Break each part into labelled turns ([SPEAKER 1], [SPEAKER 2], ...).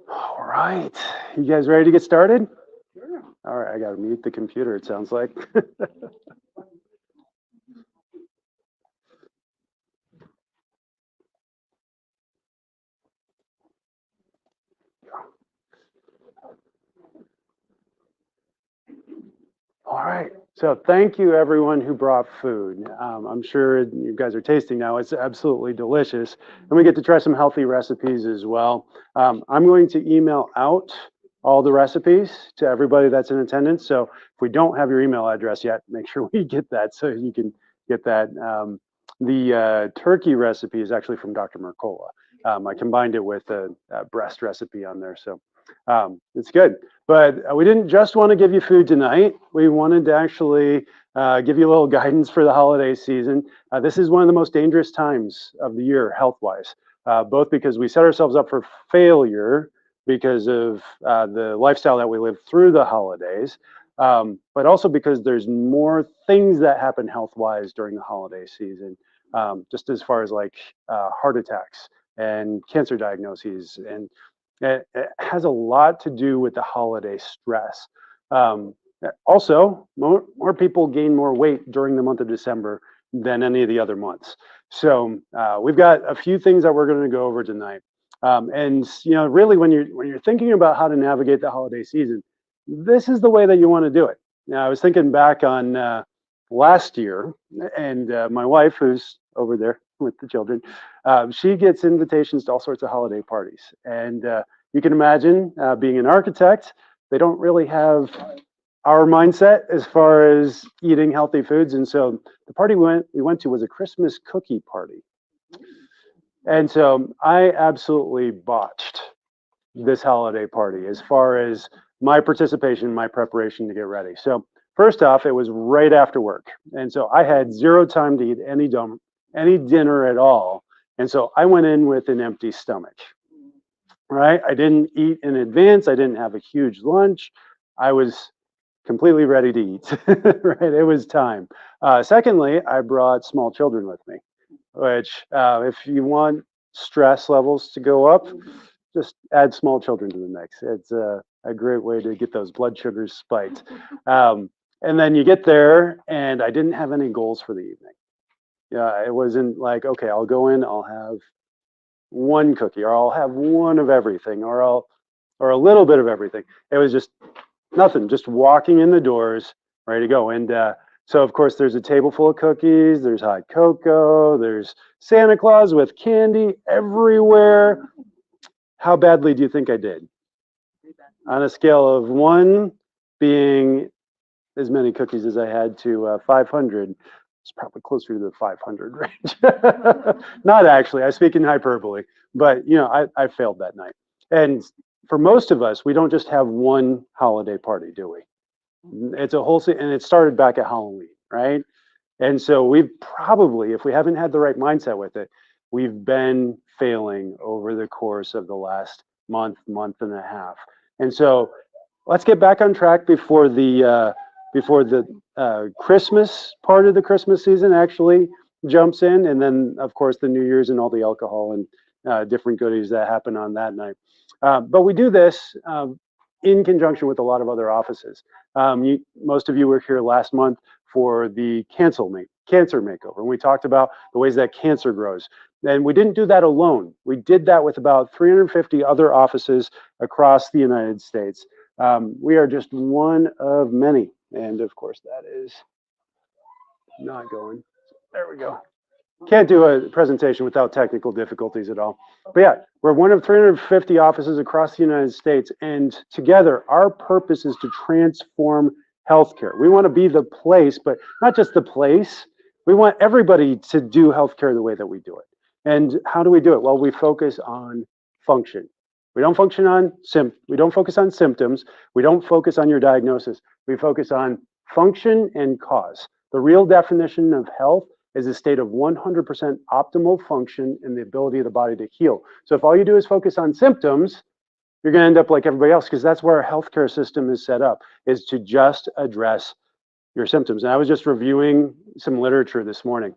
[SPEAKER 1] All right. You guys ready to get started? Sure. All right. I got to mute the computer, it sounds like. All right. So thank you, everyone who brought food. I'm sure you guys are tasting now. It's absolutely delicious. And we get to try some healthy recipes as well. I'm going to email out all the recipes to everybody that's in attendance. So if we don't have your email address yet, make sure we get that so you can get that. The turkey recipe is actually from Dr. Mercola. I combined it with a breast recipe on there. So it's good. But we didn't just want to give you food tonight. We wanted to actually give you a little guidance for the holiday season. This is one of the most dangerous times of the year, health-wise, both because we set ourselves up for failure because of the lifestyle that we live through the holidays, but also because there's more things that happen health-wise during the holiday season, just as far as like heart attacks and cancer diagnoses, and it has a lot to do with the holiday stress. Also, more people gain more weight during the month of December than any of the other months. So we've got a few things that we're going to go over tonight. And really, when you're thinking about how to navigate the holiday season, this is the way that you want to do it. Now, I was thinking back on last year, and my wife, who's over there with the children, she gets invitations to all sorts of holiday parties. And you can imagine being an architect, they don't really have our mindset as far as eating healthy foods. And so the party we went to was a Christmas cookie party. And so I absolutely botched this holiday party as far as my participation, my preparation to get ready. So first off, it was right after work. And so I had zero time to eat any dinner at all. And so I went in with an empty stomach, right? I didn't eat in advance. I didn't have a huge lunch. I was completely ready to eat, right? It was time. Secondly, I brought small children with me, which if you want stress levels to go up, just add small children to the mix. It's a great way to get those blood sugars spiked. And then you get there, and I didn't have any goals for the evening. Yeah, it wasn't like, okay, I'll go in, I'll have one cookie, or I'll have one of everything, or a little bit of everything. It was just nothing, just walking in the doors, ready to go. And so, of course, there's a table full of cookies, there's hot cocoa, there's Santa Claus with candy everywhere. How badly do you think I did? On a scale of 1 being as many cookies as I had to 500, it's probably closer to the 500 range. Not actually, I speak in hyperbole, but I failed that night. And for most of us, we don't just have one holiday party, do we? It's a whole, and it started back at Halloween, right? And so we've probably, if we haven't had the right mindset with it, we've been failing over the course of the last month and a half. And so let's get back on track before the Christmas part of the Christmas season actually jumps in, and then of course the New Year's and all the alcohol and different goodies that happen on that night. But we do this in conjunction with a lot of other offices. Most of you were here last month for the cancer makeover, and we talked about the ways that cancer grows. And we didn't do that alone. We did that with about 350 other offices across the United States. We are just one of many. And of course, that is not going. There we go. Can't do a presentation without technical difficulties at all. But yeah, we're one of 350 offices across the United States. And together, our purpose is to transform healthcare. We want to be the place, but not just the place. We want everybody to do healthcare the way that we do it. And how do we do it? Well, we focus on function. We don't focus on symptoms. We don't focus on your diagnosis. We focus on function and cause. The real definition of health is a state of 100% optimal function and the ability of the body to heal. So if all you do is focus on symptoms, you're going to end up like everybody else, because that's where our healthcare system is set up, is to just address your symptoms. And I was just reviewing some literature this morning.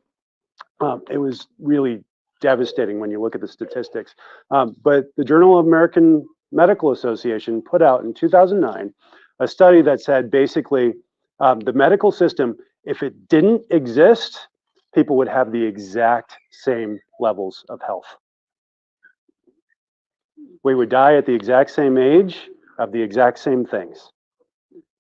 [SPEAKER 1] It was really devastating when you look at the statistics. But the Journal of American Medical Association put out in 2009 a study that said basically the medical system, if it didn't exist, people would have the exact same levels of health. We would die at the exact same age of the exact same things.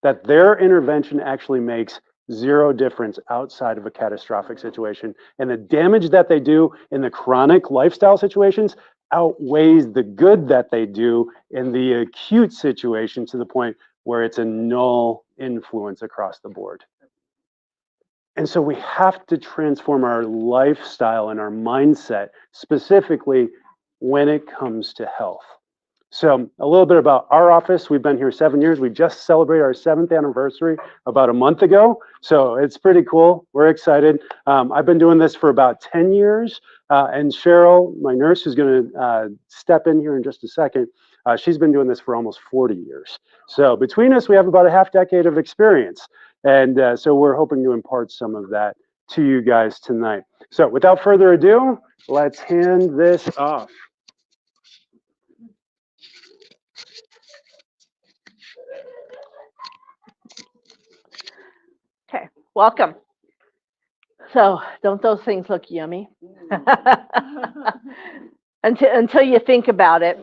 [SPEAKER 1] That their intervention actually makes zero difference outside of a catastrophic situation. And the damage that they do in the chronic lifestyle situations outweighs the good that they do in the acute situation to the point where it's a null influence across the board. And so we have to transform our lifestyle and our mindset, specifically when it comes to health. So a little bit about our office. We've been here 7 years. We just celebrated our 7th anniversary about a month ago. So it's pretty cool. We're excited. I've been doing this for about 10 years. And Cheryl, my nurse, who's going to step in here in just a second, she's been doing this for almost 40 years. So between us, we have about a half decade of experience. And so we're hoping to impart some of that to you guys tonight. So without further ado, let's hand this off.
[SPEAKER 2] Okay, welcome. So, don't those things look yummy? until you think about it.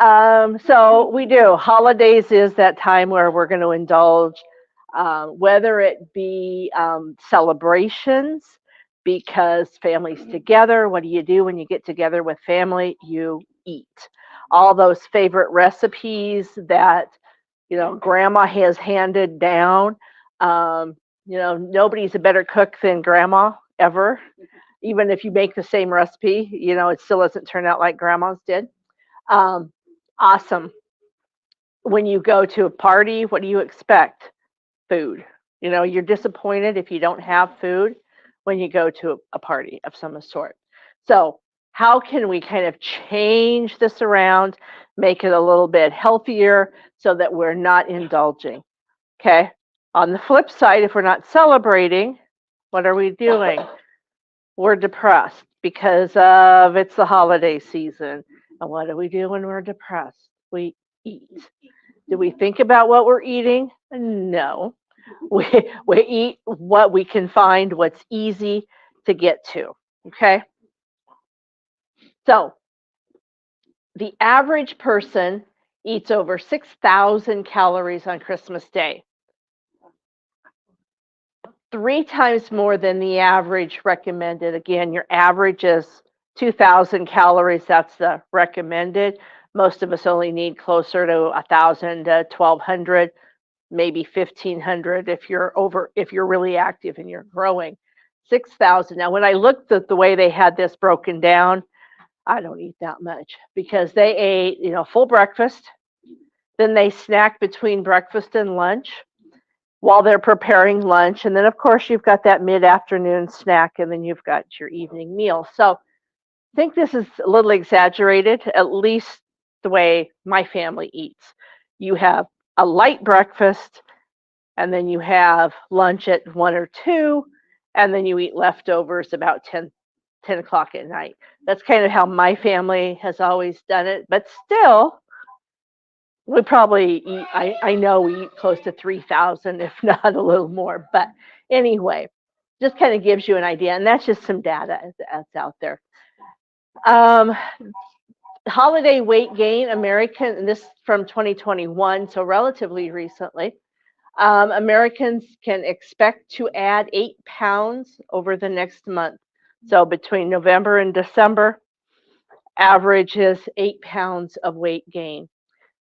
[SPEAKER 2] So we do. Holidays is that time where we're going to indulge, whether it be celebrations, because family's together. What do you do when you get together with family? You eat. All those favorite recipes that grandma has handed down. Nobody's a better cook than grandma ever. Even if you make the same recipe, it still doesn't turn out like grandma's did. Awesome. When you go to a party, what do you expect? Food. You're disappointed if you don't have food when you go to a party of some sort. So how can we kind of change this around, make it a little bit healthier so that we're not indulging? Okay. On the flip side, if we're not celebrating, what are we doing? We're depressed because of it's the holiday season. And what do we do when we're depressed? We eat. Do we think about what we're eating? No. We eat what we can find, what's easy to get to. Okay? So, the average person eats over 6,000 calories on Christmas Day. 3 times more than the average recommended. Again, your average is 2,000 calories. That's the recommended. Most of us only need closer to 1,000 to 1,200, maybe 1,500 if you're really active and you're growing. 6,000. Now, when I looked at the way they had this broken down, I don't eat that much because they ate, full breakfast, then they snack between breakfast and lunch while they're preparing lunch. And then, of course, you've got that mid-afternoon snack, and then you've got your evening meal. So I think this is a little exaggerated, at least the way my family eats. You have a light breakfast, and then you have lunch at 1 or 2, and then you eat leftovers about 10 o'clock at night. That's kind of how my family has always done it. But still, we probably eat, I know we eat close to 3,000, if not a little more. But anyway, just kind of gives you an idea. And that's just some data that's out there. Holiday weight gain, American, and this from 2021, so relatively recently. Americans can expect to add 8 pounds over the next month. So between November and December, average is 8 pounds of weight gain.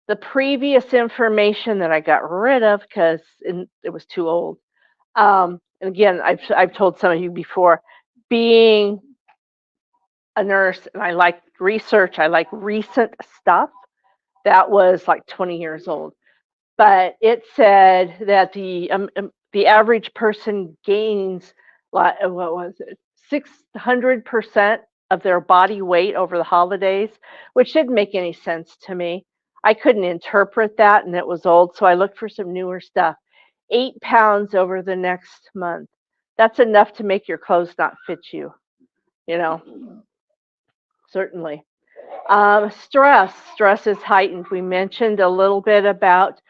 [SPEAKER 2] The previous information that I got rid of because it was too old. And again, I've told some of you before, being a nurse, and I like research, I like recent stuff, that was like 20 years old. But it said that the average person gains, what was it, 600% of their body weight over the holidays, which didn't make any sense to me. I couldn't interpret that, and it was old, so I looked for some newer stuff. 8 pounds over the next month. That's enough to make your clothes not fit you. you know, certainly. Stress is heightened. We mentioned a little bit about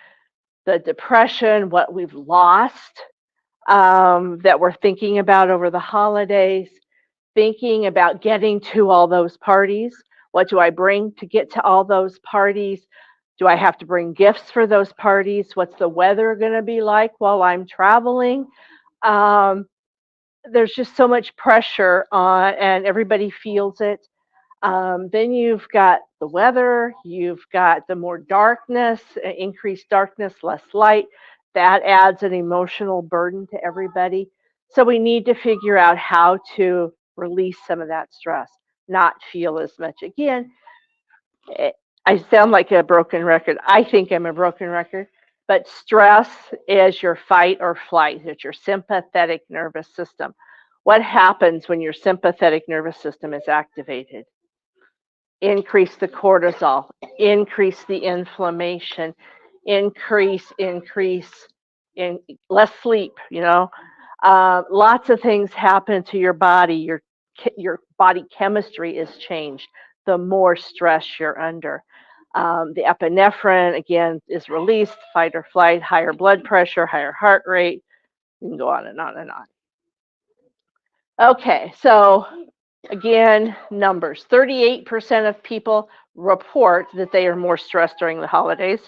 [SPEAKER 2] the depression, what we've lost, that we're thinking about over the holidays, thinking about getting to all those parties. What do I bring to get to all those parties? Do I have to bring gifts for those parties? What's the weather going to be like while I'm traveling? Um, there's just so much pressure on, and everybody feels it. Then you've got the weather, you've got the more darkness, increased darkness, less light. That adds an emotional burden to everybody. So we need to figure out how to release some of that stress, not feel as much. Again, eh, I sound like a broken record. I think I'm a broken record. But stress is your fight or flight. It's your sympathetic nervous system. What happens when your sympathetic nervous system is activated? Increase the cortisol, increase the inflammation, increase in less sleep, lots of things happen to your body. Your body chemistry is changed the more stress you're under. The epinephrine again is released, fight or flight, higher blood pressure, higher heart rate. You can go on and on and on. Okay, so again, numbers. 38% of people report that they are more stressed during the holidays.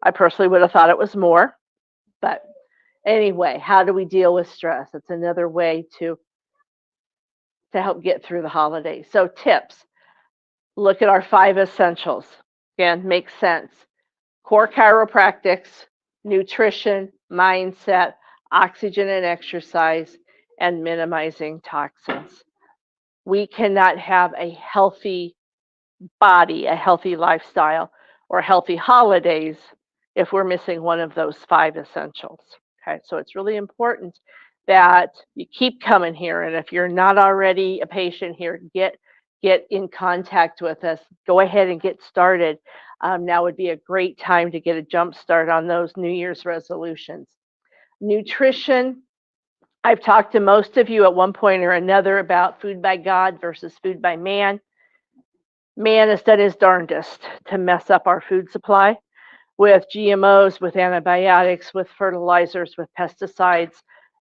[SPEAKER 2] I personally would have thought it was more. But anyway, how do we deal with stress? It's another way to help get through the holidays. So tips. Look at our 5 essentials. Again, makes sense. Core chiropractics, nutrition, mindset, oxygen and exercise, and minimizing toxins. We cannot have a healthy body, a healthy lifestyle, or healthy holidays if we're missing one of those 5 essentials. Okay, so it's really important that you keep coming here. And if you're not already a patient here, get in contact with us. Go ahead and get started. Now would be a great time to get a jump start on those New Year's resolutions. Nutrition. I've talked to most of you at one point or another about food by God versus food by man. Man has done his darndest to mess up our food supply with GMOs, with antibiotics, with fertilizers, with pesticides,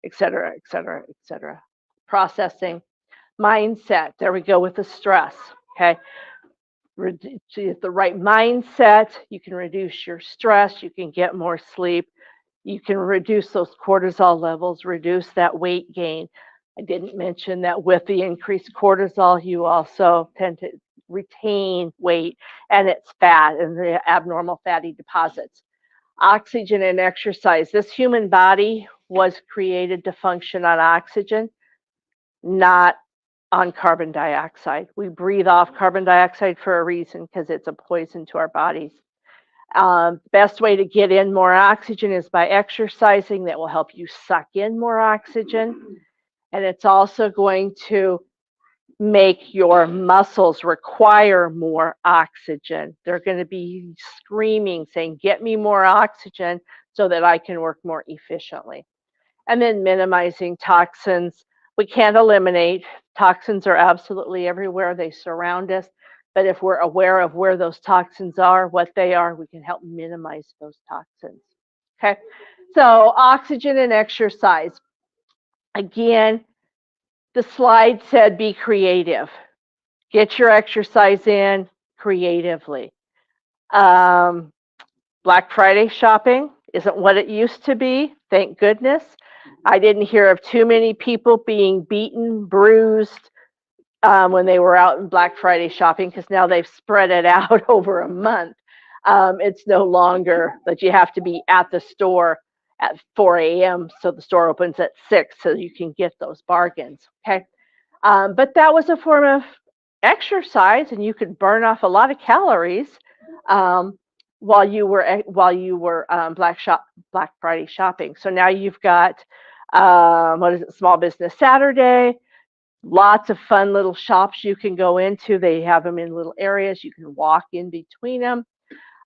[SPEAKER 2] et cetera, et cetera, et cetera. Processing. Mindset. There we go with the stress. Okay. The right mindset, you can reduce your stress, you can get more sleep, you can reduce those cortisol levels, reduce that weight gain. I didn't mention that with the increased cortisol, you also tend to retain weight, and it's fat and the abnormal fatty deposits. Oxygen and exercise. This human body was created to function on oxygen, not on carbon dioxide. We breathe off carbon dioxide for a reason, because it's a poison to our bodies. Best way to get in more oxygen is by exercising. That will help you suck in more oxygen. And it's also going to make your muscles require more oxygen. They're going to be screaming, saying, get me more oxygen so that I can work more efficiently. And then minimizing toxins. We can't eliminate. Toxins are absolutely everywhere. They surround us. But if we're aware of where those toxins are, what they are, we can help minimize those toxins. Okay, so oxygen and exercise. Again, the slide said be creative. Get your exercise in creatively. Black Friday shopping isn't what it used to be, thank goodness. I didn't hear of too many people being beaten, bruised, when they were out in Black Friday shopping, because now they've spread it out over a month. It's no longer that you have to be at the store at 4 a.m. so the store opens at 6 so you can get those bargains. Okay, but that was a form of exercise, and you could burn off a lot of calories while you were Black Friday shopping. So now you've got Small Business Saturday. Lots of fun little shops you can go into. They have them in little areas. You can walk in between them.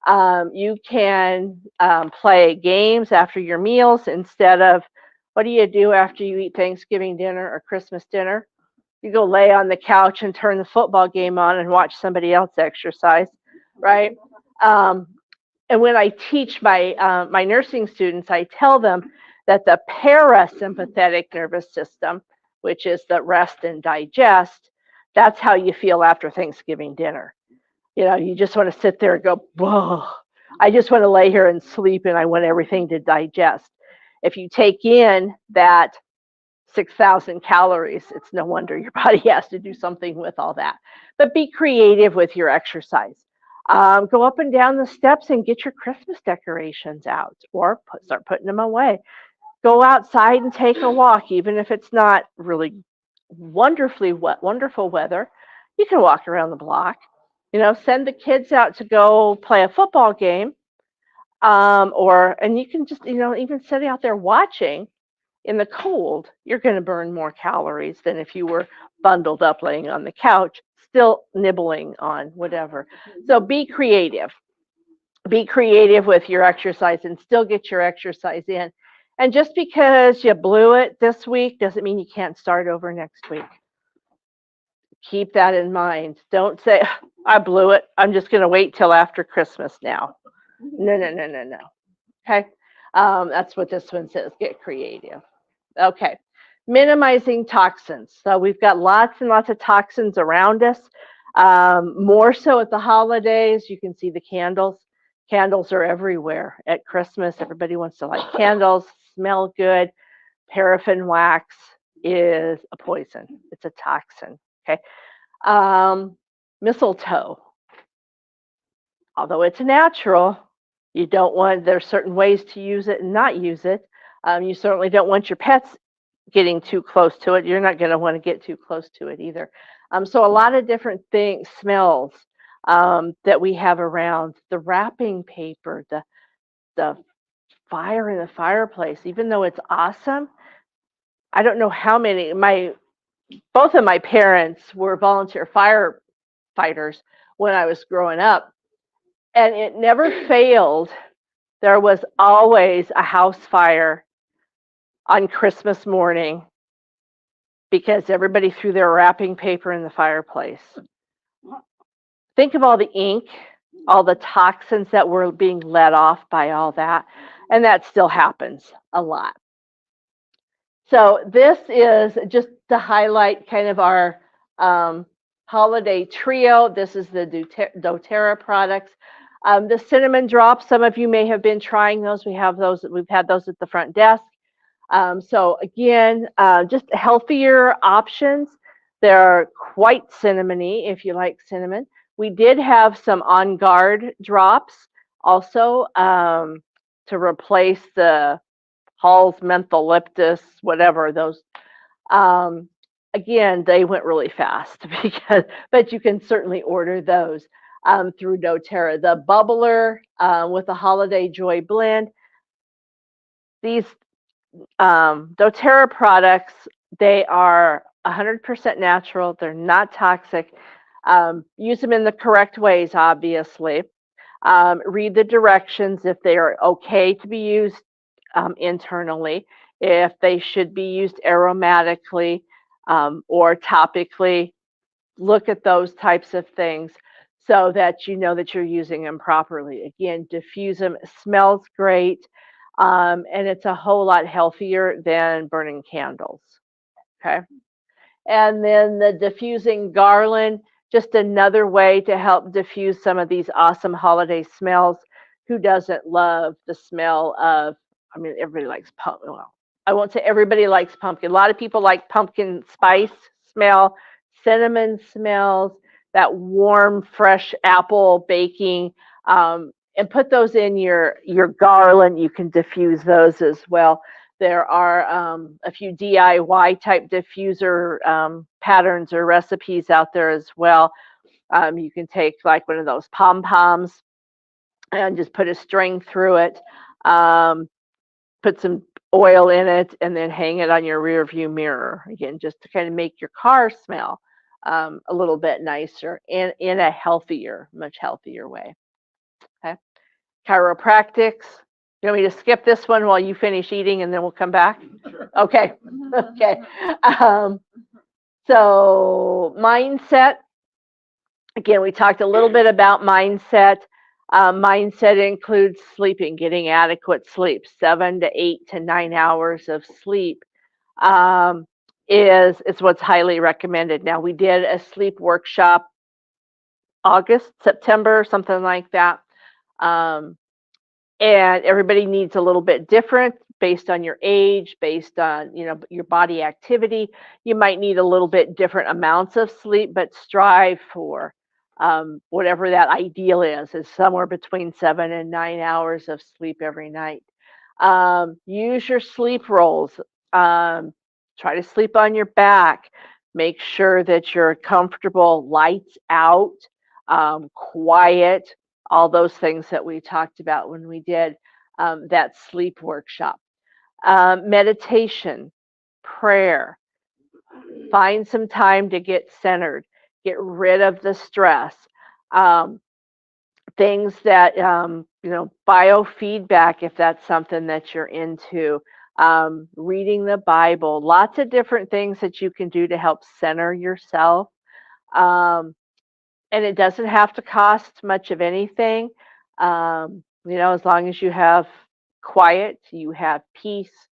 [SPEAKER 2] You can play games after your meals instead of, what do you do after you eat Thanksgiving dinner or Christmas dinner? You go lay on the couch and turn the football game on and watch somebody else exercise, right? Um, and when I teach my nursing students, I tell them that the parasympathetic nervous system, which is the rest and digest, that's how you feel after Thanksgiving dinner. You just want to sit there and go, whoa, I just want to lay here and sleep and I want everything to digest. If you take in that 6,000 calories, it's no wonder your body has to do something with all that. But be creative with your exercise. Go up and down the steps and get your Christmas decorations out or start putting them away. Go outside and take a walk, even if it's not really wonderful weather. You can walk around the block. Send the kids out to go play a football game, and you can just even sitting out there watching in the cold, you're going to burn more calories than if you were bundled up laying on the couch, still nibbling on whatever. So be creative. Be creative with your exercise and still get your exercise in. And just because you blew it this week doesn't mean you can't start over next week. Keep that in mind. Don't say, I blew it. I'm just going to wait till after Christmas now. No. Okay. That's what this one says. Get creative. Okay. Minimizing toxins. So we've got lots and lots of toxins around us. More so at the holidays. You can see the candles. Candles are everywhere at Christmas. Everybody wants to light candles, smell good. Paraffin wax is a poison. It's a toxin. Okay. Mistletoe. Although it's natural, you don't want, there's certain ways to use it and not use it. You certainly don't want your pets getting too close to it. You're not going to want to get too close to it either. So a lot of different things, smells that we have around, the wrapping paper, the fire in the fireplace, even though it's awesome. I don't know how many, both of my parents were volunteer firefighters when I was growing up, and it never failed. There was always a house fire on Christmas morning because everybody threw their wrapping paper in the fireplace. Think of all the ink, all the toxins that were being let off by all that, and that still happens a lot. So this is just to highlight kind of our holiday trio. This is the doTERRA products. The cinnamon drops, some of you may have been trying those. We've had those at the front desk. So again, just healthier options. They're quite cinnamony if you like cinnamon. We did have some On Guard drops also to replace the Hall's mentholyptus, whatever those. Again, they went really fast but you can certainly order those through doTERRA. The bubbler with the Holiday Joy blend. These doTERRA products, they are 100% natural. They're not toxic. Use them in the correct ways, obviously. Read the directions if they are okay to be used internally, if they should be used aromatically or topically. Look at those types of things so that you know that you're using them properly. Again, diffuse them. It smells great. And it's a whole lot healthier than burning candles. Okay. And then the diffusing garland, just another way to help diffuse some of these awesome holiday smells. Who doesn't love the smell of, everybody likes pumpkin. Well, I won't say everybody likes pumpkin. A lot of people like pumpkin spice smell, cinnamon smells, that warm, fresh apple baking. And put those in your garland. You can diffuse those as well. There are a few DIY type diffuser patterns or recipes out there as well. You can take like one of those pom-poms and just put a string through it, put some oil in it, and then hang it on your rear view mirror. Again, just to kind of make your car smell a little bit nicer and in a much healthier way. Okay. Chiropractics. You want me to skip this one while you finish eating and then we'll come back? Sure. Okay. Okay. So mindset, again, we talked a little bit about mindset. Mindset includes sleeping, getting adequate sleep, 7 to 8 to 9 hours of sleep um, is what's highly recommended. Now, we did a sleep workshop August, September, something like that. Um, and everybody needs a little bit different based on your age, based on your body activity. You might need a little bit different amounts of sleep, but strive for whatever that ideal is somewhere between 7 and 9 hours of sleep every night. Use your sleep rolls. um, Try to sleep on your back. Make sure that you're comfortable, lights out, quiet, all those things that we talked about when we did that sleep workshop. Meditation, prayer. Find some time to get centered, get rid of the stress. Um, Things that, biofeedback, if that's something that you're into. Reading the Bible, lots of different things that you can do to help center yourself. Um, and it doesn't have to cost much of anything. As long as you have quiet, you have peace,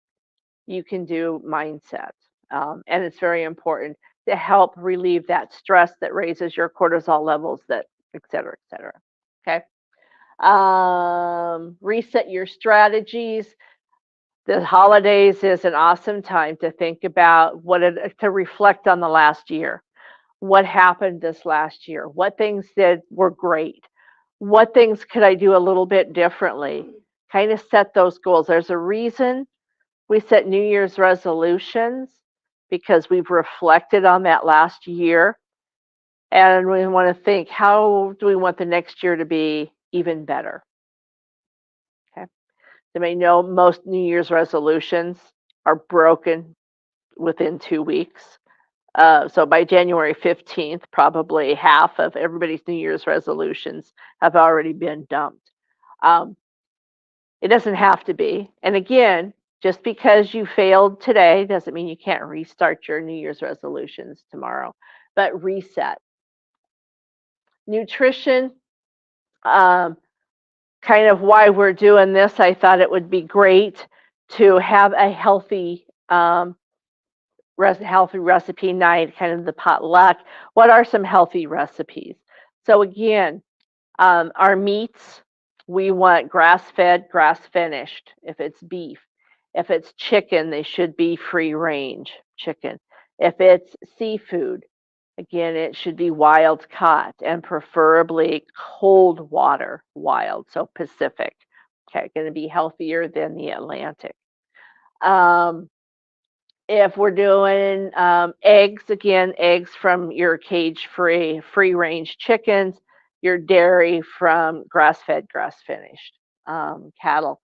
[SPEAKER 2] you can do mindset. And it's very important to help relieve that stress that raises your cortisol levels, that et cetera, et cetera. Okay. Reset your strategies. The holidays is an awesome time to think about to reflect on the last year. What happened this last year? What things were great? What things could I do a little bit differently? Kind of set those goals. There's a reason we set New Year's resolutions, because we've reflected on that last year, and we want to think, how do we want the next year to be even better? Okay. You may know most New Year's resolutions are broken within 2 weeks. So by January 15th, probably half of everybody's New Year's resolutions have already been dumped. Um, it doesn't have to be. And again, just because you failed today doesn't mean you can't restart your New Year's resolutions tomorrow, but reset. Nutrition, um, kind of why we're doing this, I thought it would be great to have a healthy recipe night, kind of the potluck. What are some healthy recipes? So again, our meats, we want grass-fed, grass-finished. If it's beef, if it's chicken, they should be free-range chicken. If it's seafood, again, it should be wild caught, and preferably cold water wild, so Pacific. Okay, going to be healthier than the Atlantic. Um, if we're doing eggs, again, eggs from your cage-free, free-range chickens, your dairy from grass-fed, grass-finished cattle.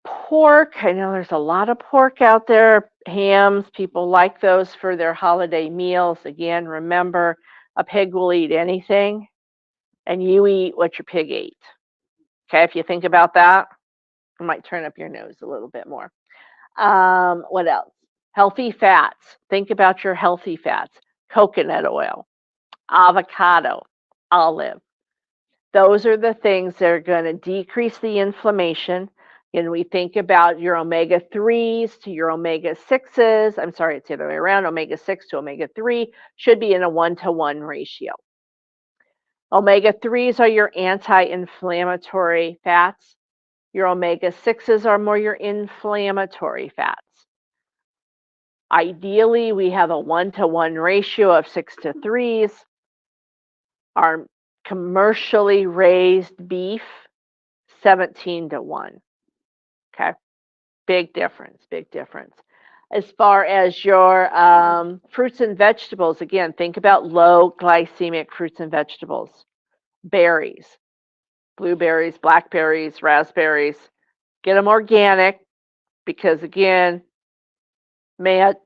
[SPEAKER 2] Pork, I know there's a lot of pork out there. Hams, people like those for their holiday meals. Again, remember, a pig will eat anything, and you eat what your pig ate. Okay, if you think about that, it might turn up your nose a little bit more. What else? Healthy fats. Think about your healthy fats. Coconut oil, avocado, olive. Those are the things that are going to decrease the inflammation. And we think about your omega 3s to your omega 6s. I'm sorry, it's the other way around. Omega 6 to omega 3 should be in a 1-to-1 ratio. Omega 3s are your anti inflammatory fats. Your omega 6s are more your inflammatory fats. Ideally, we have a 1-to-1 ratio of 6 to 3s. Our commercially raised beef, 17-to-1. Okay, big difference, big difference. As far as your fruits and vegetables, again, think about low glycemic fruits and vegetables. Berries, blueberries, blackberries, raspberries. Get them organic, because again, man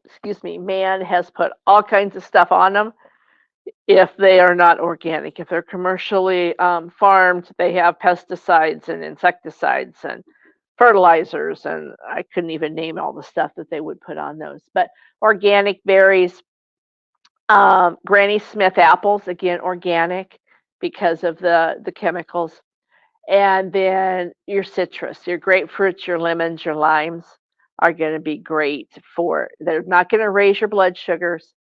[SPEAKER 2] has put all kinds of stuff on them. If they are not organic, if they're commercially farmed, they have pesticides and insecticides and fertilizers, and I couldn't even name all the stuff that they would put on those. But organic berries, Granny Smith apples, again, organic because of the chemicals. And then your citrus, your grapefruits, your lemons, your limes are going to be great for, they're not going to raise your blood sugars.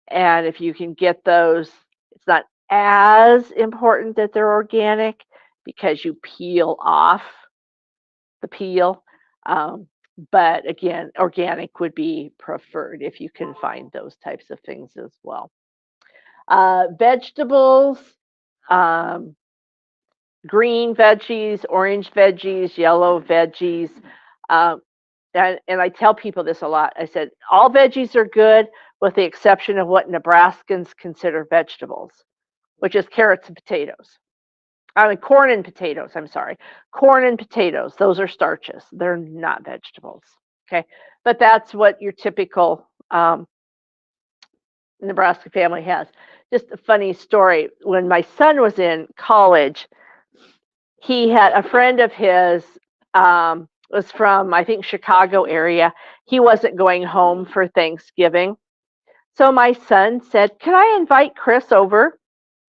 [SPEAKER 2] And if you can get those, it's not as important that they're organic because you peel off the peel. Um, but again, organic would be preferred if you can find those types of things as well. Vegetables, um, green veggies, orange veggies, yellow veggies. Um, and I tell people this a lot. I said, all veggies are good with the exception of what Nebraskans consider vegetables, which is carrots and potatoes. I mean, corn and potatoes. I'm sorry. Corn and potatoes. Those are starches. They're not vegetables. Okay. But that's what your typical Nebraska family has. Just a funny story. When my son was in college, he had a friend of his was from, I think, Chicago area. He wasn't going home for Thanksgiving. So my son said, "Can I invite Chris over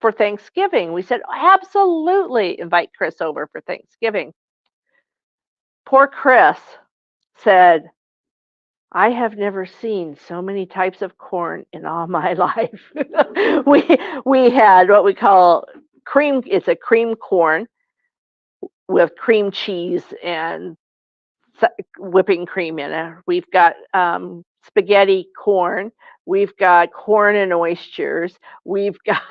[SPEAKER 2] for Thanksgiving?" We said, "Absolutely, invite Chris over for Thanksgiving." Poor Chris said, "I have never seen so many types of corn in all my life." We had what we call cream, it's a cream corn with cream cheese and whipping cream in it. We've got spaghetti corn. We've got corn and oysters. We've got,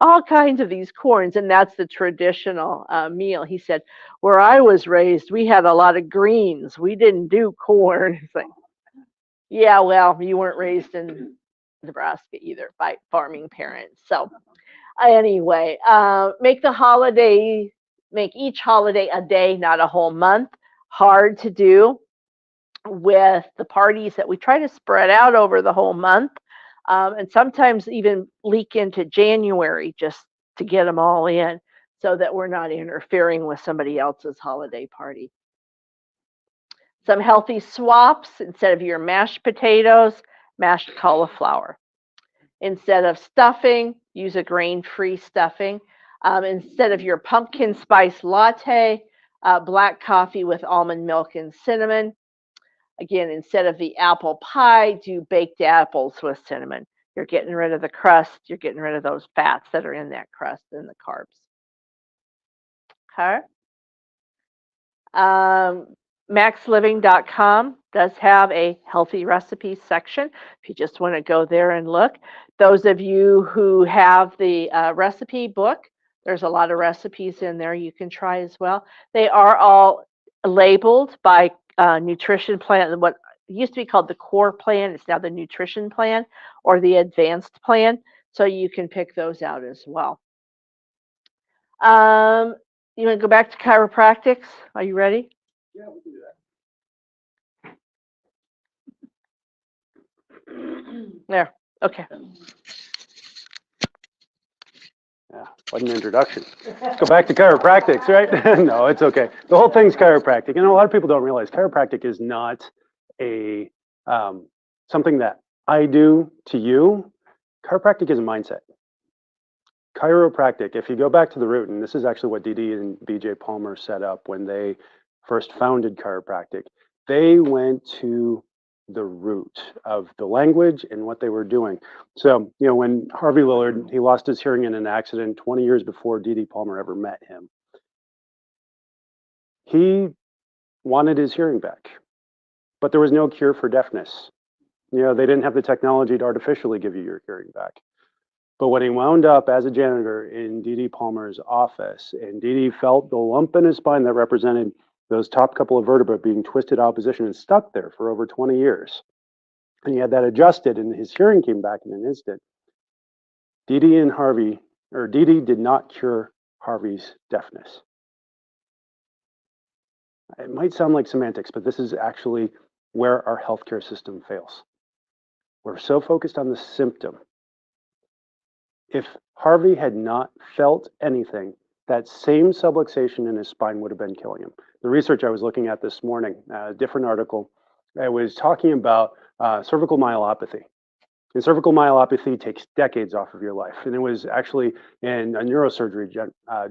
[SPEAKER 2] all kinds of these corns, and that's the traditional meal. He said, "Where I was raised, we had a lot of greens. We didn't do corn." It's like, yeah, well, you weren't raised in Nebraska either by farming parents. So anyway, make each holiday a day, not a whole month. Hard to do with the parties that we try to spread out over the whole month, and sometimes even leak into January just to get them all in so that we're not interfering with somebody else's holiday party. Some healthy swaps: instead of your mashed potatoes, mashed cauliflower. Instead of stuffing, use a grain-free stuffing. Instead of your pumpkin spice latte, black coffee with almond milk and cinnamon. Again, instead of the apple pie, do baked apples with cinnamon. You're getting rid of the crust. You're getting rid of those fats that are in that crust and the carbs. Okay. MaxLiving.com does have a healthy recipes section if you just want to go there and look. Those of you who have the recipe book, there's a lot of recipes in there you can try as well. They are all labeled by nutrition plan, what used to be called the core plan. It's now the nutrition plan or the advanced plan. So you can pick those out as well. You want to go back to chiropractics? Are you ready?
[SPEAKER 1] Yeah, we can do that.
[SPEAKER 2] There. Okay.
[SPEAKER 1] Yeah, what an introduction. Let's go back to chiropractics, right? No, it's okay. The whole thing's chiropractic. A lot of people don't realize chiropractic is not a something that I do to you. Chiropractic is a mindset. Chiropractic, if you go back to the root, and this is actually what DD and BJ Palmer set up when they first founded chiropractic, they went to the root of the language and what they were doing. So, when Harvey Lillard, he lost his hearing in an accident 20 years before DD Palmer ever met him. He wanted his hearing back, but there was no cure for deafness. They didn't have the technology to artificially give you your hearing back. But when he wound up as a janitor in DD Palmer's office, and DD felt the lump in his spine that represented those top couple of vertebrae being twisted out of position and stuck there for over 20 years. And he had that adjusted, and his hearing came back in an instant. DD did not cure Harvey's deafness. It might sound like semantics, but this is actually where our healthcare system fails. We're so focused on the symptom. If Harvey had not felt anything, that same subluxation in his spine would have been killing him. The research I was looking at this morning, a different article, it was talking about cervical myelopathy. And cervical myelopathy takes decades off of your life. And it was actually in a neurosurgery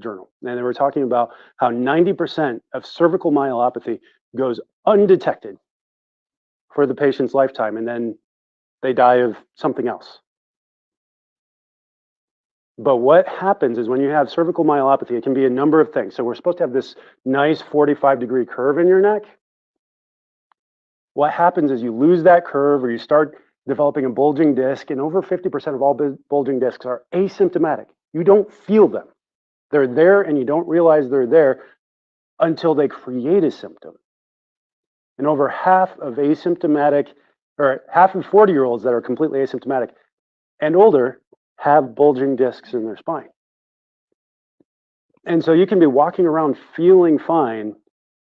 [SPEAKER 1] journal. And they were talking about how 90% of cervical myelopathy goes undetected for the patient's lifetime, and then they die of something else. But what happens is when you have cervical myelopathy, it can be a number of things. So we're supposed to have this nice 45-degree curve in your neck. What happens is you lose that curve, or you start developing a bulging disc, and over 50% of all bulging discs are asymptomatic. You don't feel them. They're there, and you don't realize they're there until they create a symptom. And over half of asymptomatic, or half of 40-year-olds that are completely asymptomatic and older have bulging discs in their spine. And so you can be walking around feeling fine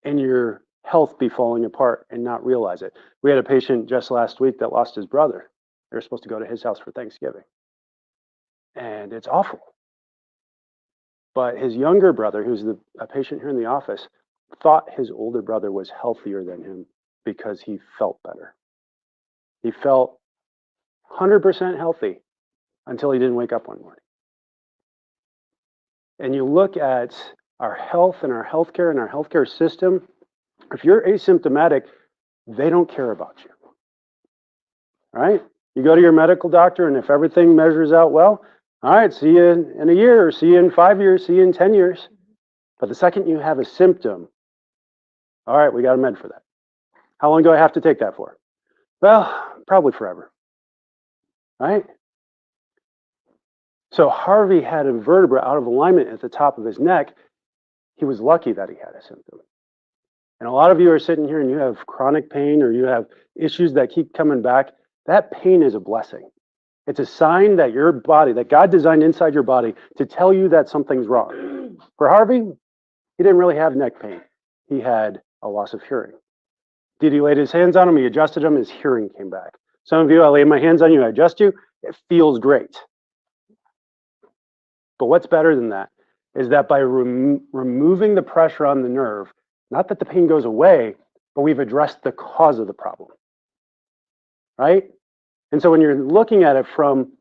[SPEAKER 1] and your health be falling apart and not realize it. We had a patient just last week that lost his brother. They were supposed to go to his house for Thanksgiving. And it's awful. But his younger brother, who's a patient here in the office, thought his older brother was healthier than him because he felt better. He felt 100% healthy until he didn't wake up one morning. And you look at our health and our healthcare and our healthcare system, if you're asymptomatic, they don't care about you. Right? You go to your medical doctor, and if everything measures out well, all right, see you in a year, or see you in 5 years, see you in 10 years. But the second you have a symptom, all right, we got a med for that. How long do I have to take that for? Well, probably forever. Right? So Harvey had a vertebra out of alignment at the top of his neck. He was lucky that he had a symptom. And a lot of you are sitting here and you have chronic pain, or you have issues that keep coming back. That pain is a blessing. It's a sign that your body, that God designed inside your body to tell you that something's wrong. For Harvey, he didn't really have neck pain. He had a loss of hearing. Did he lay his hands on him? He adjusted him. His hearing came back. Some of you, I lay my hands on you, I adjust you. It feels great. But what's better than that is that by removing the pressure on the nerve, not that the pain goes away, but we've addressed the cause of the problem. Right? And so when you're looking at it from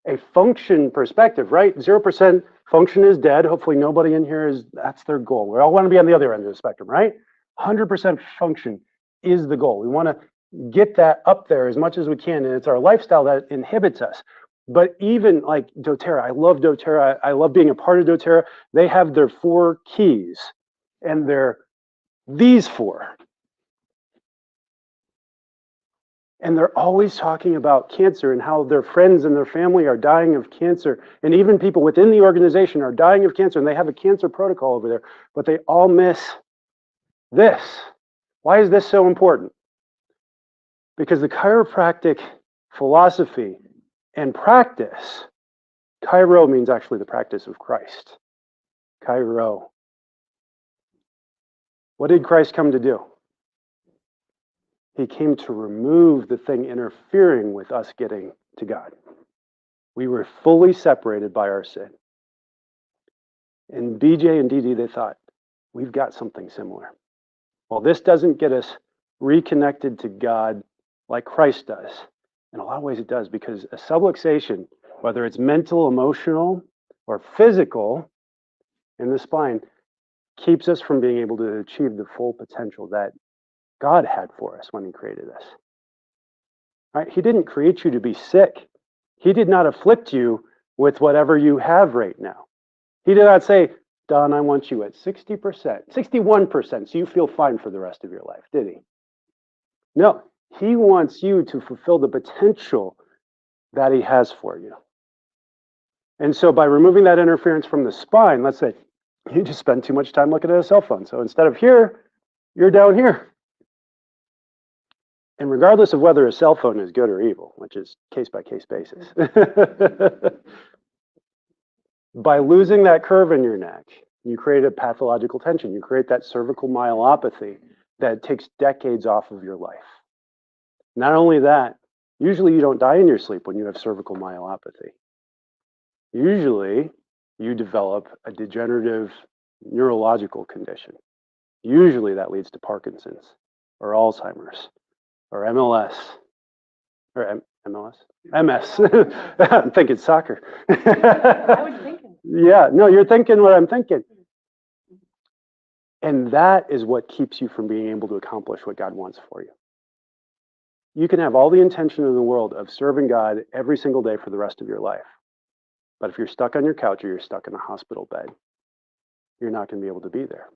[SPEAKER 1] a function perspective, right? 0% function is dead. Hopefully nobody in here that's their goal. We all want to be on the other end of the spectrum, right? 100% function is the goal. We want to get that up there as much as we can, and it's our lifestyle that inhibits us. But even like doTERRA, I love doTERRA. I love being a part of doTERRA. They have their 4 keys, and they're these 4. And they're always talking about cancer and how their friends and their family are dying of cancer. And even people within the organization are dying of cancer, and they have a cancer protocol over there, but they all miss this. Why is this so important? Because the chiropractic philosophy and practice, chiro means actually the practice of Christ. Chiro. What did Christ come to do? He came to remove the thing interfering with us getting to God. We were fully separated by our sin. And BJ and DD, they thought, we've got something similar. Well, this doesn't get us reconnected to God like Christ does. In a lot of ways it does, because a subluxation, whether it's mental, emotional, or physical in the spine, keeps us from being able to achieve the full potential that God had for us when he created us. Right? He didn't create you to be sick. He did not afflict you with whatever you have right now. He did not say, Don, I want you at 60%, 61%, so you feel fine for the rest of your life, did he? No, he wants you to fulfill the potential that he has for you. And so by removing that interference from the spine, let's say you just spend too much time looking at a cell phone. So instead of here, you're down here. And regardless of whether a cell phone is good or evil, which is case-by-case basis, by losing that curve in your neck, you create a pathological tension. You create that cervical myelopathy that takes decades off of your life. Not only that, usually you don't die in your sleep when you have cervical myelopathy. Usually you develop a degenerative neurological condition. Usually that leads to Parkinson's or Alzheimer's or MLS, or MLS? MS. I'm thinking soccer.
[SPEAKER 2] I was thinking.
[SPEAKER 1] Yeah, no, you're thinking what I'm thinking. And that is what keeps you from being able to accomplish what God wants for you. You can have all the intention in the world of serving God every single day for the rest of your life. But if you're stuck on your couch or you're stuck in a hospital bed, you're not going to be able to be there.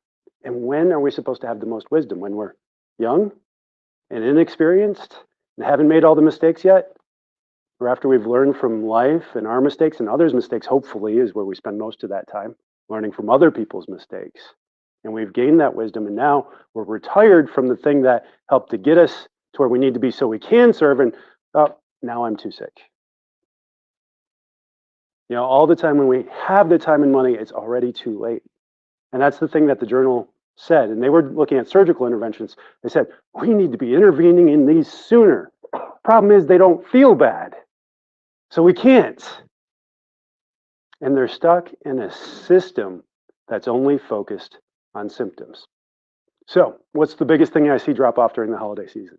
[SPEAKER 1] And when are we supposed to have the most wisdom? When we're young and inexperienced and haven't made all the mistakes yet? Or after we've learned from life and our mistakes and others' mistakes, hopefully, is where we spend most of that time, learning from other people's mistakes. And we've gained that wisdom, and now we're retired from the thing that helped to get us to where we need to be so we can serve, and oh, now I'm too sick. You know, all the time when we have the time and money, it's already too late. And that's the thing that the journal said. And they were looking at surgical interventions. They said, we need to be intervening in these sooner. Problem is, they don't feel bad. So we can't. And they're stuck in a system that's only focused on symptoms. So, what's the biggest thing I see drop off during the holiday season?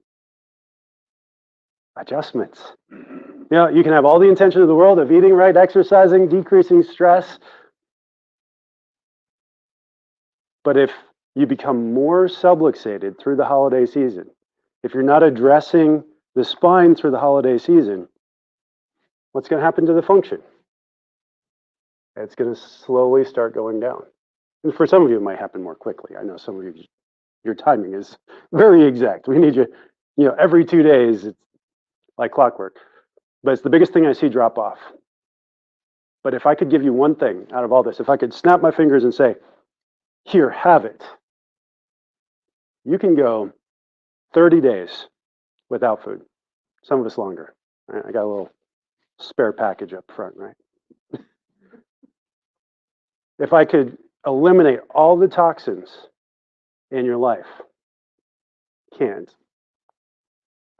[SPEAKER 1] Adjustments. You know, you can have all the intention of the world of eating right, exercising, decreasing stress. But if you become more subluxated through the holiday season, if you're not addressing the spine through the holiday season, what's going to happen to the function? It's going to slowly start going down. And for some of you, it might happen more quickly. I know some of you, your timing is very exact. We need you, every 2 days, it's like clockwork. But it's the biggest thing I see drop off. But if I could give you one thing out of all this, if I could snap my fingers and say, here, have it, you can go 30 days without food. Some of us longer. Right? I got a little spare package up front, right? If I could eliminate all the toxins in your life, can't.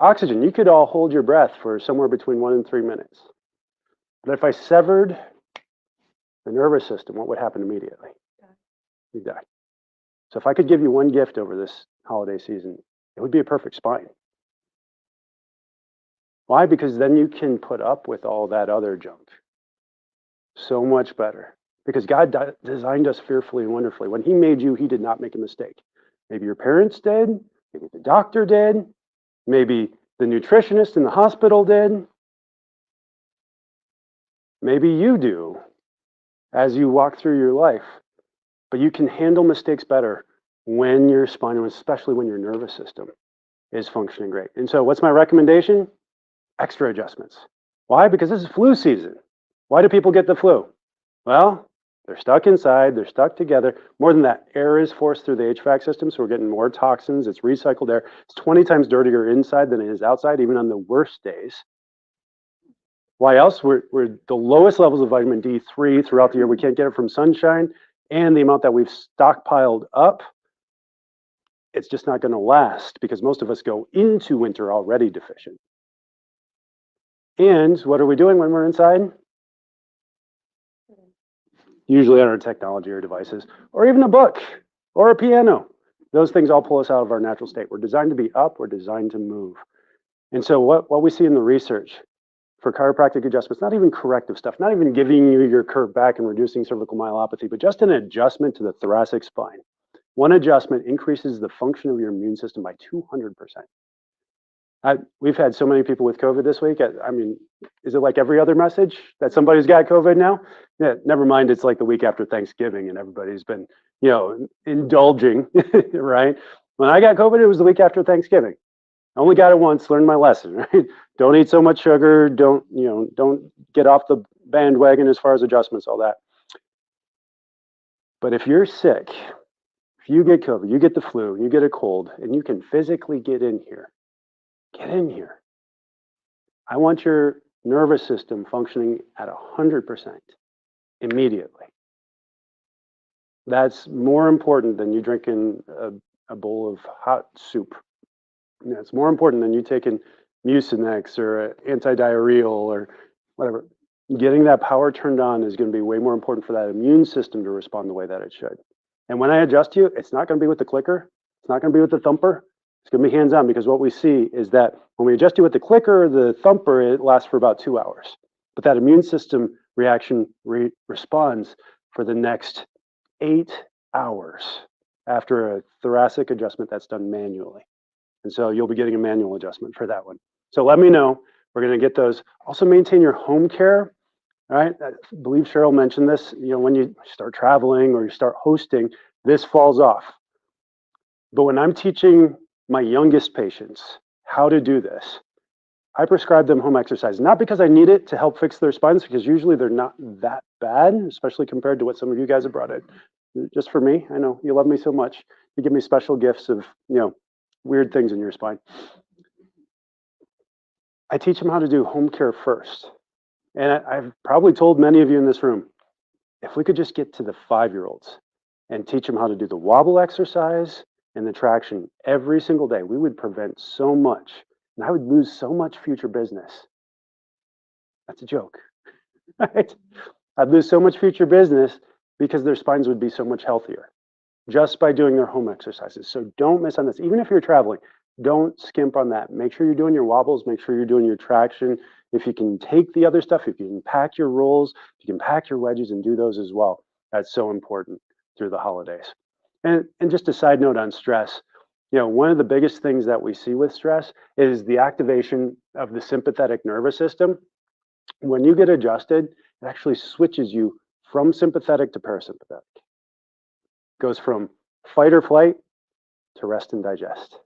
[SPEAKER 1] Oxygen, you could all hold your breath for somewhere between 1 and 3 minutes. But if I severed the nervous system, what would happen immediately? You die. So if I could give you one gift over this holiday season, it would be a perfect spine. Why? Because then you can put up with all that other junk so much better. Because God designed us fearfully and wonderfully. When He made you, He did not make a mistake. Maybe your parents did. Maybe the doctor did. Maybe the nutritionist in the hospital did. Maybe you do as you walk through your life. But you can handle mistakes better when your spine, especially when your nervous system is functioning great. And so what's my recommendation? Extra adjustments. Why? Because this is flu season. Why do people get the flu? Well, they're stuck inside, they're stuck together. More than that, air is forced through the HVAC system, so we're getting more toxins. It's recycled air. It's 20 times dirtier inside than it is outside, even on the worst days. Why else? We're the lowest levels of vitamin D3 throughout the year. We can't get it from sunshine, and the amount that we've stockpiled up, it's just not going to last because most of us go into winter already deficient. And what are we doing when we're inside? Usually on our technology or devices, or even a book or a piano. Those things all pull us out of our natural state. We're designed to be up, we're designed to move. And so what we see in the research for chiropractic adjustments, not even corrective stuff, not even giving you your curve back and reducing cervical myelopathy, but just an adjustment to the thoracic spine. One adjustment increases the function of your immune system by 200%. We've had so many people with COVID this week. I mean, is it like every other message that somebody's got COVID now? Yeah, never mind. It's like the week after Thanksgiving and everybody's been, indulging, right? When I got COVID, it was the week after Thanksgiving. I only got it once, learned my lesson, right? Don't eat so much sugar. Don't get off the bandwagon as far as adjustments, all that. But if you're sick, if you get COVID, you get the flu, you get a cold, and you can physically get in here, get in here. I want your nervous system functioning at 100% immediately. That's more important than you drinking a bowl of hot soup. It's more important than you taking Mucinex or antidiarrheal or whatever. Getting that power turned on is going to be way more important for that immune system to respond the way that it should. And when I adjust you, it's not going to be with the clicker. It's not going to be with the thumper. It's going to be hands-on because what we see is that when we adjust you with the clicker or the thumper, it lasts for about 2 hours. But that immune system reaction responds for the next 8 hours after a thoracic adjustment that's done manually. And so you'll be getting a manual adjustment for that one. So let me know. We're going to get those. Also maintain your home care. All right. I believe Cheryl mentioned this. When you start traveling or you start hosting, this falls off. But when I'm teaching my youngest patients how to do this, I prescribe them home exercise, not because I need it to help fix their spines, because usually they're not that bad, especially compared to what some of you guys have brought in. Just for me, I know you love me so much. You give me special gifts of, weird things in your spine. I teach them how to do home care first. And I've probably told many of you in this room, if we could just get to the 5-year-olds and teach them how to do the wobble exercise and the traction every single day, we would prevent so much. And I would lose so much future business. That's a joke, right? I'd lose so much future business because their spines would be so much healthier just by doing their home exercises. So don't miss on this. Even if you're traveling, don't skimp on that. Make sure you're doing your wobbles. Make sure you're doing your traction. If you can take the other stuff, if you can pack your rolls, if you can pack your wedges and do those as well, that's so important through the holidays. And just a side note on stress, one of the biggest things that we see with stress is the activation of the sympathetic nervous system. When you get adjusted, it actually switches you from sympathetic to parasympathetic. Goes from fight or flight to rest and digest.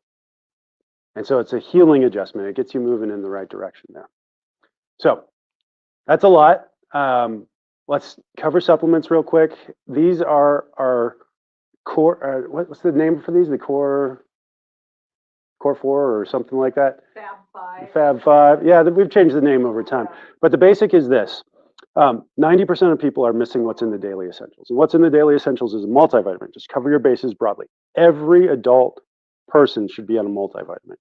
[SPEAKER 1] And so it's a healing adjustment. It gets you moving in the right direction there. So that's a lot. Let's cover supplements real quick. These are our core, what's the name for these? The core 4 or something like that?
[SPEAKER 2] Fab 5.
[SPEAKER 1] Fab 5. Yeah, we've changed the name over time. But the basic is this. 90% of people are missing what's in the daily essentials. And what's in the daily essentials is a multivitamin. Just cover your bases broadly. Every adult person should be on a multivitamin.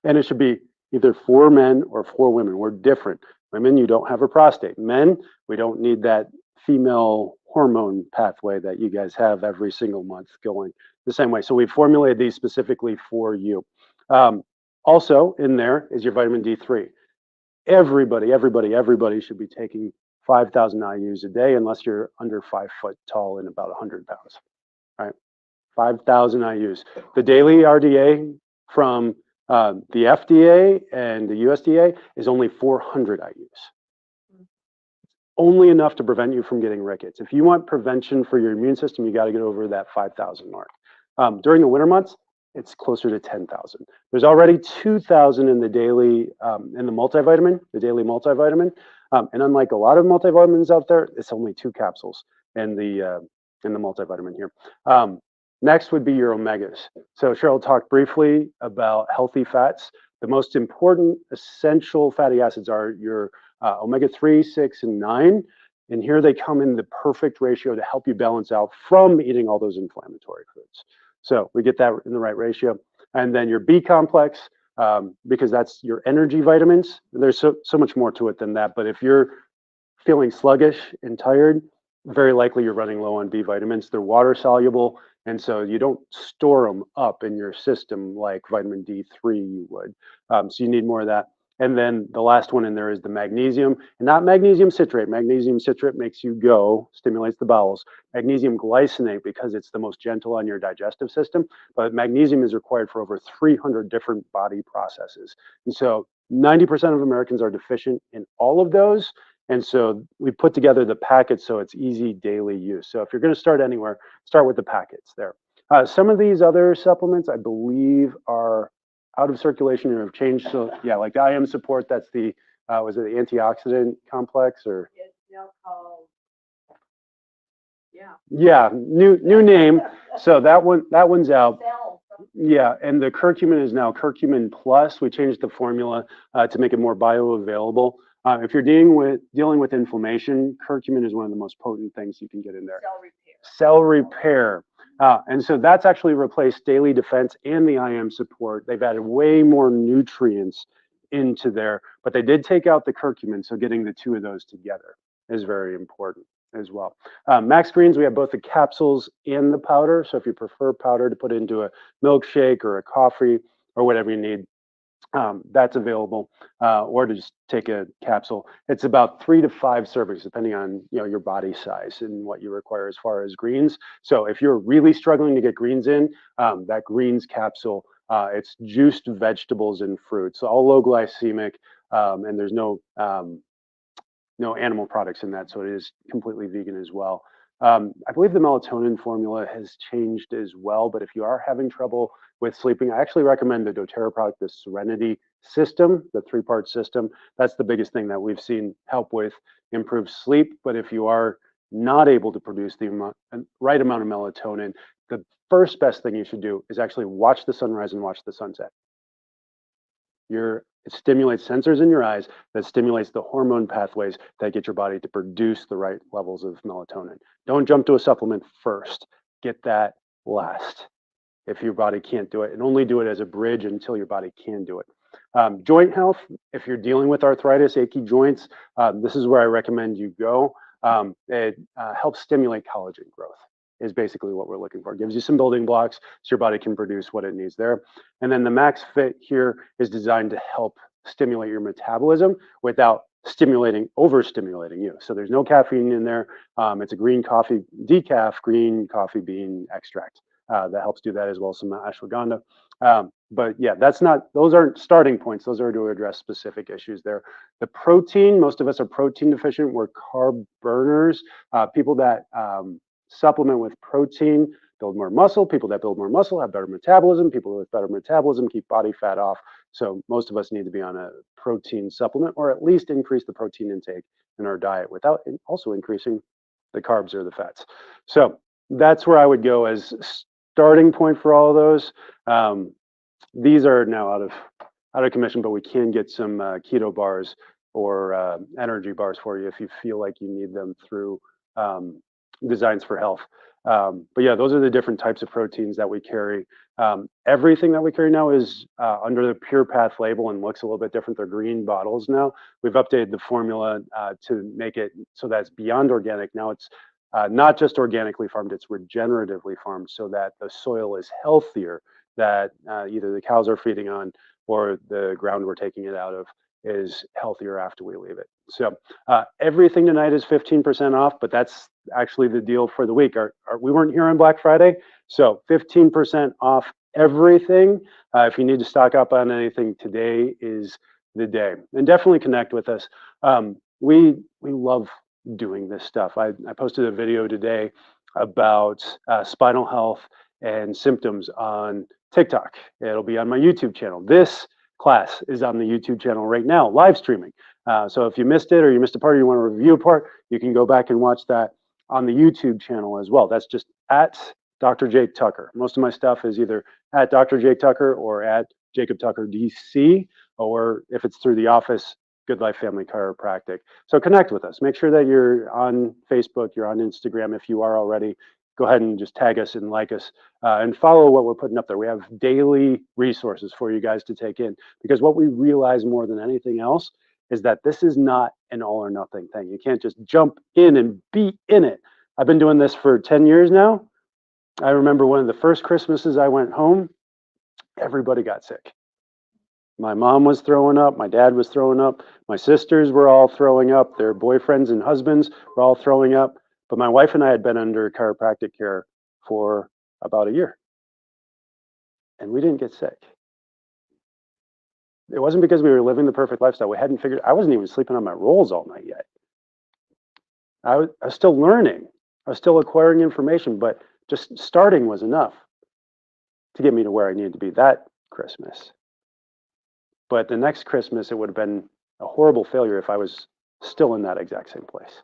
[SPEAKER 1] And it should be either for men or for women. We're different. Women, you don't have a prostate. Men, we don't need that female hormone pathway that you guys have every single month going the same way. So we formulated these specifically for you. Also in there is your vitamin D3. Everybody should be taking 5,000 IUs a day unless you're under 5 foot tall and about 100 pounds, right? 5,000 IUs. The daily RDA from the FDA and the USDA is only 400 IUs. Only enough to prevent you from getting rickets. If you want prevention for your immune system, you got to get over that 5,000 mark. During the winter months, it's closer to 10,000. There's already 2,000 in the daily, in the multivitamin, the daily multivitamin. And unlike a lot of multivitamins out there, it's only 2 capsules in the multivitamin here. Next would be your omegas. So Cheryl talked briefly about healthy fats. The most important essential fatty acids are your omega-3, 6, and 9. And here they come in the perfect ratio to help you balance out from eating all those inflammatory foods. So we get that in the right ratio. And then your B complex, because that's your energy vitamins. There's so much more to it than that. But if you're feeling sluggish and tired, very likely you're running low on B vitamins. They're water soluble, and so you don't store them up in your system like vitamin D3 you would. So you need more of that. And then the last one in there is the magnesium, and not magnesium citrate. Magnesium citrate makes you go, stimulates the bowels. Magnesium glycinate, because it's the most gentle on your digestive system, but magnesium is required for over 300 different body processes. And so 90% of Americans are deficient in all of those. And so we put together the packets so it's easy daily use. So if you're going to start anywhere, start with the packets there. Some of these other supplements, I believe, are out of circulation or have changed. So yeah, like the IM support, that's the, was it the antioxidant complex or?
[SPEAKER 2] It's now called, yeah.
[SPEAKER 1] Yeah, new name. So that one's out. Yeah, and the curcumin is now curcumin plus. We changed the formula to make it more bioavailable. If you're dealing with inflammation, curcumin is one of the most potent things you can get in there. Cell repair. And so that's actually replaced daily defense and the IM support. They've added way more nutrients into there, but they did take out the curcumin. So getting the two of those together is very important as well. Max Greens, we have both the capsules and the powder. So if you prefer powder to put into a milkshake or a coffee, or whatever you need. That's available, or to just take a capsule. It's about 3 to 5 servings, depending on your body size and what you require as far as greens. So if you're really struggling to get greens in, that greens capsule, it's juiced vegetables and fruits, all low glycemic, and there's no animal products in that, so it is completely vegan as well. I believe the melatonin formula has changed as well, but if you are having trouble with sleeping, I actually recommend the doTERRA product, the Serenity system, the 3-part system. That's the biggest thing that we've seen help with improved sleep. But if you are not able to produce the right amount of melatonin, the first best thing you should do is actually watch the sunrise and watch the sunset. It stimulates sensors in your eyes that stimulates the hormone pathways that get your body to produce the right levels of melatonin. Don't jump to a supplement first. Get that last if your body can't do it, and only do it as a bridge until your body can do it. Joint health, if you're dealing with arthritis, achy joints, this is where I recommend you go. It helps stimulate collagen growth is basically what we're looking for. It gives you some building blocks so your body can produce what it needs there. And then the Max Fit here is designed to help stimulate your metabolism without overstimulating you. So there's no caffeine in there. It's a green coffee, decaf green coffee bean extract that helps do that, as well as some ashwagandha. But yeah, those aren't starting points. Those are to address specific issues there. The protein, most of us are protein deficient. We're carb burners. People that supplement with protein build more muscle. People that build more muscle have better metabolism. People with better metabolism keep body fat off. So most of us need to be on a protein supplement, or at least increase the protein intake in our diet without also increasing the carbs or the fats. So that's where I would go as starting point for all of those. These are now out of commission, but we can get some keto bars or energy bars for you if you feel like you need them through Designs for Health. But yeah, those are the different types of proteins that we carry. Everything that we carry now is under the Pure Path label and looks a little bit different. They're green bottles now. We've updated the formula to make it so that it's beyond organic. Now it's not just organically farmed, it's regeneratively farmed, so that the soil is healthier, that either the cows are feeding on or the ground we're taking it out of is healthier after we leave it. So everything tonight is 15% off, but that's actually the deal for the week. We weren't here on Black Friday, so 15% off everything. If you need to stock up on anything, today is the day. And definitely connect with us. We love doing this stuff. I posted a video today about spinal health and symptoms on TikTok. It'll be on my YouTube channel. This class is on the YouTube channel right now, live streaming. So if you missed it, or you missed a part, or you want to review a part, you can go back and watch that on the YouTube channel as well. That's just at Dr. Jake Tucker. Most of my stuff is either at Dr. Jake Tucker or at Jacob Tucker DC, or if it's through the office, Good Life Family Chiropractic. So connect with us. Make sure that you're on Facebook, you're on Instagram. If you are already, go ahead and just tag us and like us, and follow what we're putting up there. We have daily resources for you guys to take in, because what we realize more than anything else is that this is not an all or nothing thing. You can't just jump in and be in it. I've been doing this for 10 years now. I remember one of the first Christmases I went home, everybody got sick. My mom was throwing up, my dad was throwing up, my sisters were all throwing up, their boyfriends and husbands were all throwing up. But my wife and I had been under chiropractic care for about a year, and we didn't get sick. It wasn't because we were living the perfect lifestyle. We hadn't figured, I wasn't even sleeping on my rolls all night yet. I was still learning. I was still acquiring information, but just starting was enough to get me to where I needed to be that Christmas. But the next Christmas, it would have been a horrible failure if I was still in that exact same place.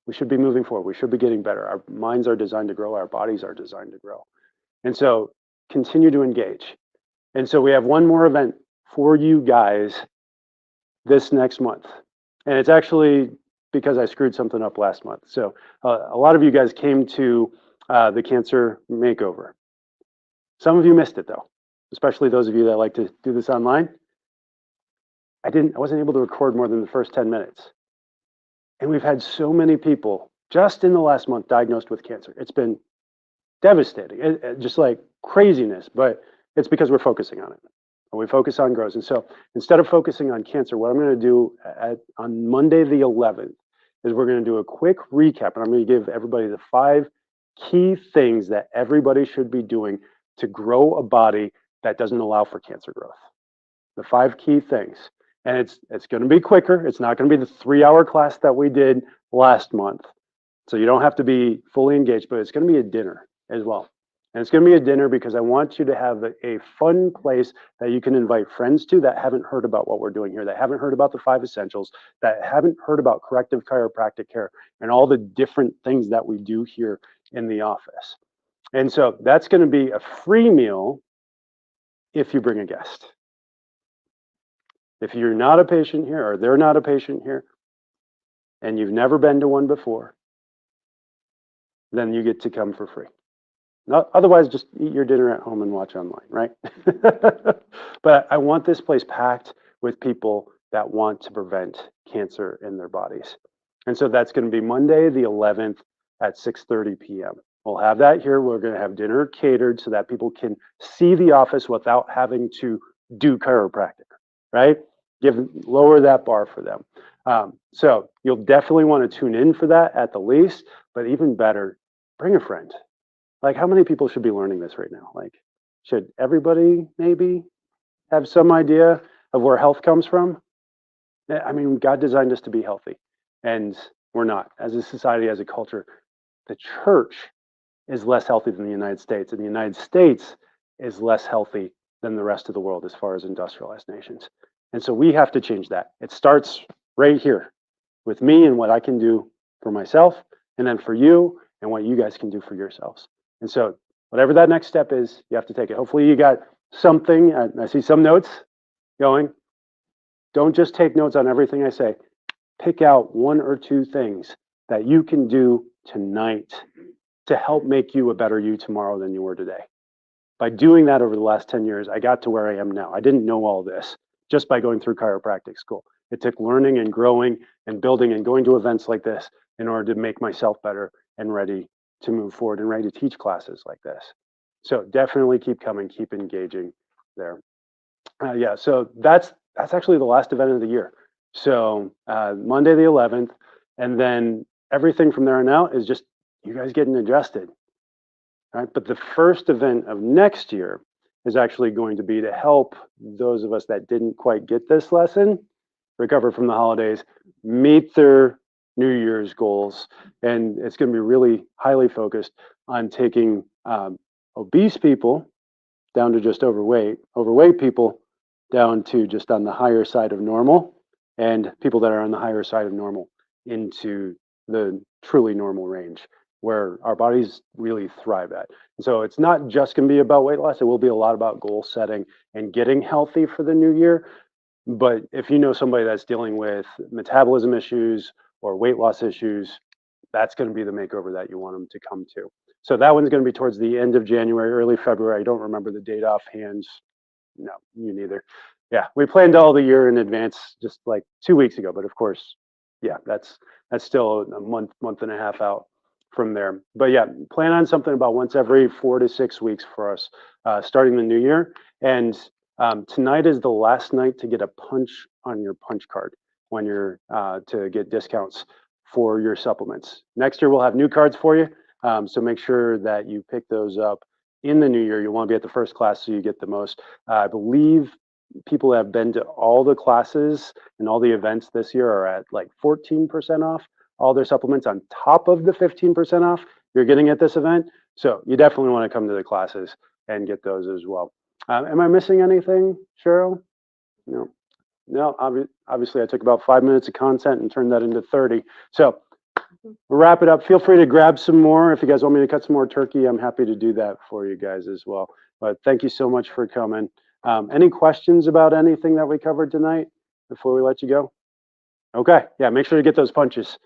[SPEAKER 1] We should be moving forward. We should be getting better. Our minds are designed to grow. Our bodies are designed to grow. And so continue to engage. And so we have one more event for you guys this next month. And it's actually because I screwed something up last month. So a lot of you guys came to the cancer makeover. Some of you missed it though, especially those of you that like to do this online. I wasn't able to record more than the first 10 minutes. And we've had so many people just in the last month diagnosed with cancer. It's been devastating, just like craziness. But It's because we're focusing on it. And we focus on growth. And so instead of focusing on cancer, what I'm going to do on Monday the 11th is we're going to do a quick recap. And I'm going to give everybody the 5 key things that everybody should be doing to grow a body that doesn't allow for cancer growth. The 5 key things. And it's going to be quicker. It's not going to be the 3-hour class that we did last month. So you don't have to be fully engaged, but it's going to be a dinner as well. And it's going to be a dinner because I want you to have a fun place that you can invite friends to that haven't heard about what we're doing here, that haven't heard about the 5 essentials, that haven't heard about corrective chiropractic care and all the different things that we do here in the office. And so that's going to be a free meal if you bring a guest. If you're not a patient here or they're not a patient here and you've never been to one before, then you get to come for free. Not, otherwise, just eat your dinner at home and watch online, right? But I want this place packed with people that want to prevent cancer in their bodies. And so that's going to be Monday the 11th at 6:30 p.m. We'll have that here. We're going to have dinner catered so that people can see the office without having to do chiropractic, right? Lower that bar for them. So you'll definitely want to tune in for that at the least, but even better, bring a friend. Like, how many people should be learning this right now? Like, should everybody maybe have some idea of where health comes from? I mean, God designed us to be healthy, and we're not. As a society, as a culture, the church is less healthy than the United States, and the United States is less healthy than the rest of the world as far as industrialized nations. And so we have to change that. It starts right here with me and what I can do for myself, and then for you and what you guys can do for yourselves. And so whatever that next step is, you have to take it. Hopefully you got something. I see some notes going. Don't just take notes on everything I say. Pick out 1 or 2 things that you can do tonight to help make you a better you tomorrow than you were today. By doing that over the last 10 years, I got to where I am now. I didn't know all this just by going through chiropractic school. It took learning and growing and building and going to events like this in order to make myself better and ready to move forward and ready to teach classes like this. So definitely keep coming, keep engaging there. Yeah, so that's actually the last event of the year. So Monday the 11th, and then everything from there on out is just you guys getting adjusted. Right? But the first event of next year is actually going to be to help those of us that didn't quite get this lesson recover from the holidays, meet their New Year's goals. And it's going to be really highly focused on taking obese people down to just overweight people down to just on the higher side of normal, and people that are on the higher side of normal into the truly normal range where our bodies really thrive at. And so it's not just going to be about weight loss. It will be a lot about goal setting and getting healthy for the new year. But if you know somebody that's dealing with metabolism issues or weight loss issues, that's going to be the makeover that you want them to come to. So that one's going to be towards the end of January, early February. I don't remember the date offhand. No, you neither. Yeah, we planned all the year in advance, just like 2 weeks ago. But of course, yeah, that's still a month and a half out from there. But yeah, plan on something about once every 4 to 6 weeks for us, starting the new year. And tonight is the last night to get a punch on your punch card when you're to get discounts for your supplements. Next year we'll have new cards for you, so make sure that you pick those up in the new year. You want to be at the first class so you get the most. I believe people that have been to all the classes and all the events this year are at like 14% off all their supplements on top of the 15% off you're getting at this event. So you definitely want to come to the classes and get those as well. Am I missing anything, Cheryl? No. No, obviously I took about 5 minutes of content and turned that into 30. So we'll wrap it up. Feel free to grab some more. If you guys want me to cut some more turkey, I'm happy to do that for you guys as well. But thank you so much for coming. Any questions about anything that we covered tonight before we let you go? Okay, yeah, make sure to get those punches.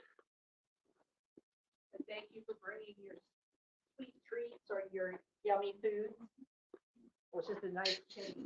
[SPEAKER 2] Thank you for bringing your sweet treats or your yummy food, which is a nice change.